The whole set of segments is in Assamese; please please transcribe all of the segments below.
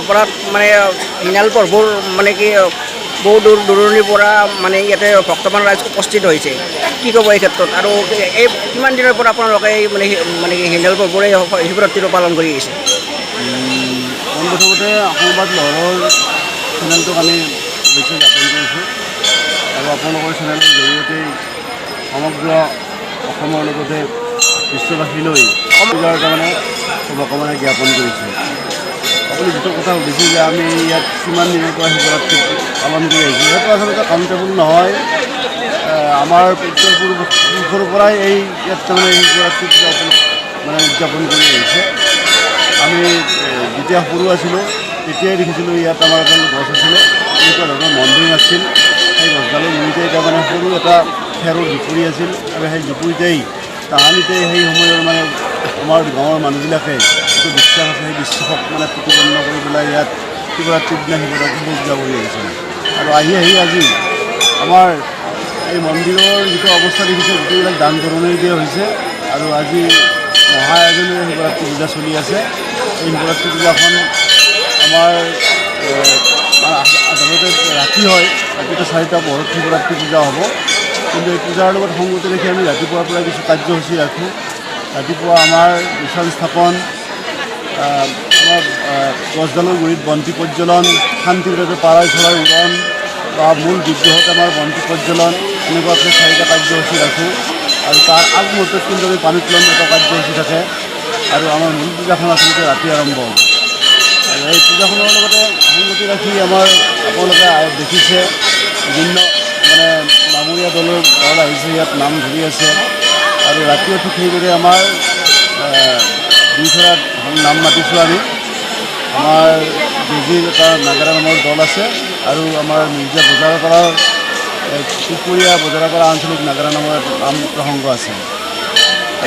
ওপৰত মানে হিনাল পৰ্বৰ মানে কি বহু দূৰ দূৰণিৰ পৰা মানে ইয়াতে ভক্তমান ৰাইজ উপস্থিত হৈছে কি ক'ব এই ক্ষেত্ৰত আৰু এই কিমান দিনৰ পৰা আপোনালোকে মানে কি হিনাল পৰ্বৰে শিৱৰাত্ৰিটো পালন কৰি আহিছে পোনপ্ৰথমতে সংবাদ লহৰৰ চেনেলটোক আমি অৱশ্যে জ্ঞাপন কৰিছোঁ আৰু আপোনালোকৰ চেনেলৰ জৰিয়তেই সমগ্ৰ অসমৰ লগতে বিশ্ববাসীলৈ পূজাৰ কাৰণে শুভকামনা জ্ঞাপন কৰিছোঁ আপুনি যিটো কথা সুধিছে যে আমি ইয়াত কিমান দিনৰ পৰা শিৱৰাত্ৰি পালন কৰি আহিছোঁ সেইটো আচলতে কাউণ্টেবল নহয় আমাৰ পূৰ্বপুৰুষৰ পৰাই এই ইয়াত তাৰমানে শিৱৰাত্ৰি মানে উদযাপন কৰি আহিছে আমি যেতিয়া সৰু আছিলোঁ তেতিয়াই দেখিছিলোঁ ইয়াত আমাৰ এজন গছ আছিলে এনেকুৱা ধৰণৰ মন্দিৰ আছিল সেই গছডালৰ গুৰিতে তাৰমানে সৰু এটা খেৰৰ জুপুৰি আছিল আৰু সেই জুপুৰিতেই তাহানিতে সেই সময়ৰ মানে আমাৰ গাঁৱৰ মানুহবিলাকে যিটো বিশ্বাস আছে সেই বিশ্বাসক মানে প্ৰতিপন্ন কৰি পেলাই ইয়াত শিৱৰাত্ৰিৰ দিনা শিৱৰাত্ৰি পূজা কৰি আহিছিল আৰু আহি আজি আমাৰ এই মন্দিৰৰ যিটো অৱস্থা দেখিছে গোটেইবিলাক দান বৰঙণি হৈছে আৰু আজি মহা এজনে শিৱৰাত্ৰি পূজা চলি আছে এই শিৱৰাত্ৰি পূজাখন আমাৰ আচলতে ৰাতি হয় ৰাতিপুৱা 4টা বজাত শিৱৰাত্ৰি পূজা হ'ব কিন্তু এই পূজাৰ লগত সংগতি ৰাখি আমি ৰাতিপুৱাৰ পৰা কিছু কাৰ্যসূচী ৰাখোঁ ৰাতিপুৱা আমাৰ বিচন স্থাপন আমাৰ গছডালৰ গুৰিত বন্তি প্ৰজ্বলন শান্তিভাৱে পাৰাই চৰাই উৰণ বা মূল বিগ্ৰহত আমাৰ বন্তি প্ৰজ্বলন এনেকুৱাকৈ 4টা কাৰ্যসূচী ৰাখোঁ আৰু তাৰ আগমুহূৰ্তত কিন্তু আমি পানী তোলন এটা কাৰ্যসূচী থাকে আৰু আমাৰ মূল পূজাখন আচলতে ৰাতি আৰম্ভ হ'ব আৰু এই পূজাখনৰ লগতে সংগতি ৰাখি আমাৰ আপোনালোকে দেখিছে বিভিন্ন মানে নামৰীয়া দল আহিছে ইয়াত নাম ধৰি আছে আৰু ৰাতিও ঠিক সেইদৰে আমাৰ দুইথৰাত নাম মাতিছোঁ আমি আমাৰ বেজীৰ এটা নাগাৰা নামৰ দল আছে আৰু আমাৰ মিৰ্জা বজাৰপাৰাৰ পুখুৰীয়া বজাৰপাৰা আঞ্চলিক নাগাৰা নামৰ নাম প্ৰসংগ আছে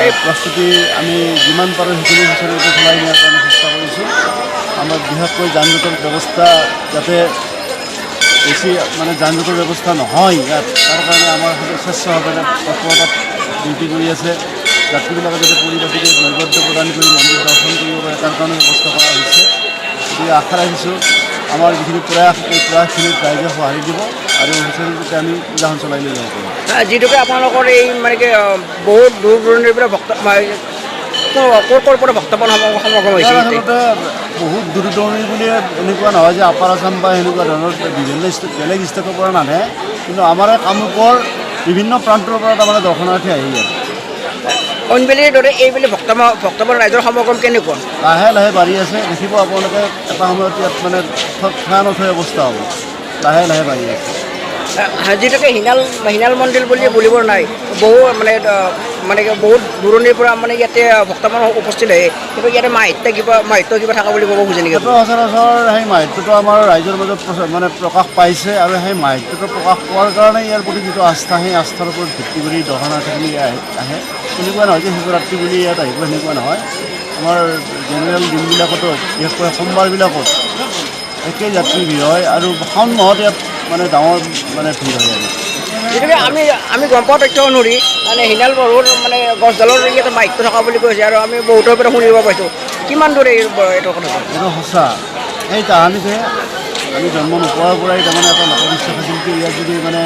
এই প্ৰস্তুতি আমি যিমান পাৰোঁ সেইখিনি সুচাৰুৰূপে চলাই নিয়াৰ কাৰণে চেষ্টা কৰিছোঁ আমাৰ বিশেষকৈ যান জঁটৰ ব্যৱস্থা যাতে বেছি মানে যান জঁটৰ ব্যৱস্থা নহয় ইয়াত তাৰ কাৰণে আমাৰ স্বেচ্ছাভাৱে তৎপৰতাত ডিউটি কৰি আছে যাত্ৰীবিলাকে যাতে পৰিপাটিকৈ নৈবদ্য প্ৰদান কৰি মন্দিৰ দৰ্শন কৰিব পাৰে তাৰ কাৰণে ব্যৱস্থা কৰা হৈছে গতিকে আশা ৰাখিছোঁ আমাৰ যিখিনি প্ৰয়াস এই প্ৰয়াসখিনিত ৰাইজে সঁহাৰি দিব আৰু সুচাৰুৰূপে আমি পূজাখন চলাই লৈ যাব পাৰিম যিটোকে আপোনালোকৰ এই মানে কি বহুত দূৰ দূৰণিৰ পৰা ক'ৰ পৰা ভক্তপন সমাগম হৈছে আচলতে বহুত দূৰ দূৰণি বুলিয়ে এনেকুৱা নহয় যে আপাৰ আছাম বা এনেকুৱা ধৰণৰ বিভিন্ন বেলেগ ষ্টেটৰ পৰা নাহে কিন্তু আমাৰ এই কামৰূপৰ বিভিন্ন প্ৰান্তৰ পৰা তাৰমানে দৰ্শনাৰ্থী আহি ইয়াত অইনবেলিৰ দৰে এইবেলি ভক্তপন ৰাইজৰ সমাগম কেনেকুৱা লাহে লাহে বাঢ়ি আছে দেখিব আপোনালোকে এটা সময়ত ইয়াত মানে ঠেয়া নথৈ অৱস্থা হ'ব লাহে লাহে বাঢ়ি আছে যিটোকে হিনাল মন্দিৰ বুলি বুলিবৰ নাই বহু মানে বহুত দূৰণিৰ পৰা মানে ইয়াতে ভক্তপন উপস্থিত হয় কিন্তু ইয়াতে মাহিত্য কিবা থকা বুলি ক'ব খোজে নেকি সচৰাচৰ সেই মাহিত্যটো আমাৰ ৰাইজৰ মাজত মানে প্ৰকাশ পাইছে আৰু সেই মাহিত্যটো প্ৰকাশ পোৱাৰ কাৰণে ইয়াৰ প্ৰতি যিটো আস্থা সেই আস্থাৰ ওপৰত ভিত্তি কৰি দৰ্শনাৰ্থীখিনি আহে এনেকুৱা নহয় যে শিৱৰাত্ৰি বুলি ইয়াত আহিব সেনেকুৱা নহয় আমাৰ জেনেৰেল দিনবিলাকতো বিশেষকৈ সোমবাৰবিলাকত একেই যাত্ৰী ভিৰ হয় আৰু শাওণ মাহত ইয়াত মানে ডাঙৰ মানে ভিৰ হয় আৰু যিটোকে আমি গম পোৱা তথ্য অনুসৰি মানে হিনাল পৰ্বৰ মানে গছডালৰ ইয়াতে মাহিত্য থকা বুলি কৈছে আৰু আমি বহুতৰ পৰা শুনিব পাইছোঁ কিমান দূৰ এইটো কথা এইটো সঁচা সেই তাহানিতে আমি জন্ম নোপোৱাৰ পৰাই তাৰমানে এটা লোকবিশ্বাস আছিল যে ইয়াত যদি মানে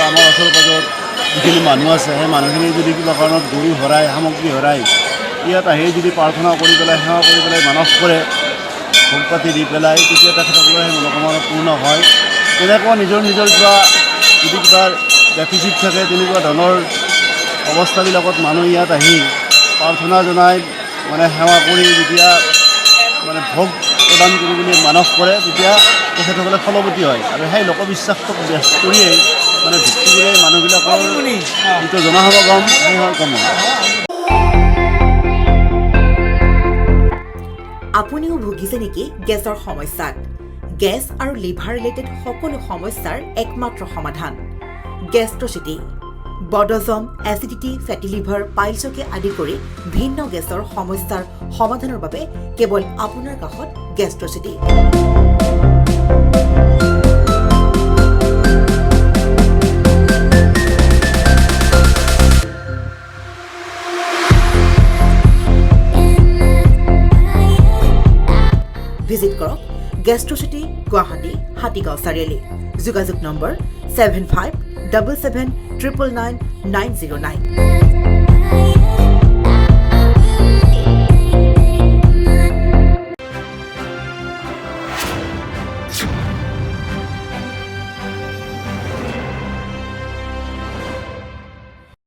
আমাৰ ওচৰ পাজৰত যিখিনি মানুহ আছে সেই মানুহখিনি যদি কিবা কাৰণত গৰু হেৰাই সামগ্ৰী হেৰাই ইয়াত আহি যদি প্ৰাৰ্থনা কৰি পেলাই সেৱা কৰি পেলাই মানস কৰে ভোগ পাতি দি পেলাই তেতিয়া তেখেতসকলৰ সেই মনোকামনা পূৰ্ণ হয় তেনেকুৱা নিজৰ কিবা যদি কিবা ডেফিচিট থাকে তেনেকুৱা ধৰণৰ অৱস্থাবিলাকত মানুহ ইয়াত আহি প্ৰাৰ্থনা জনাই মানে সেৱা কৰি যেতিয়া মানে ভোগ প্ৰদান কৰি বুলি মানস কৰে তেতিয়া তেখেতসকলে ফলৱতী হয় আৰু সেই লোকবিশ্বাসটোক ব্যস্ত কৰিয়েই মানে ভিত্তি কৰি মানুহবিলাকৰ যিটো জনসমাগম সেই সমাগম হয় আপুনিও ভুগিছে নেকি গেছৰ সমস্যাত গেছ আৰু লিভাৰ ৰিলেটেড সকলো সমস্যাৰ একমাত্ৰ সমাধান গেষ্ট্ৰচিটি বডজম এচিডিটি ফেটি লিভাৰ পাইলছকে আদি কৰি ভিন্ন গেছৰ সমস্যাৰ সমাধানৰ বাবে কেৱল আপোনাৰ কাষত গেষ্ট্ৰচিটি ভিজিট কৰক গেষ্ট্ৰচিটি গুৱাহাটী হাতীগাঁও চাৰিআলি যোগাযোগ নম্বৰ 7577999909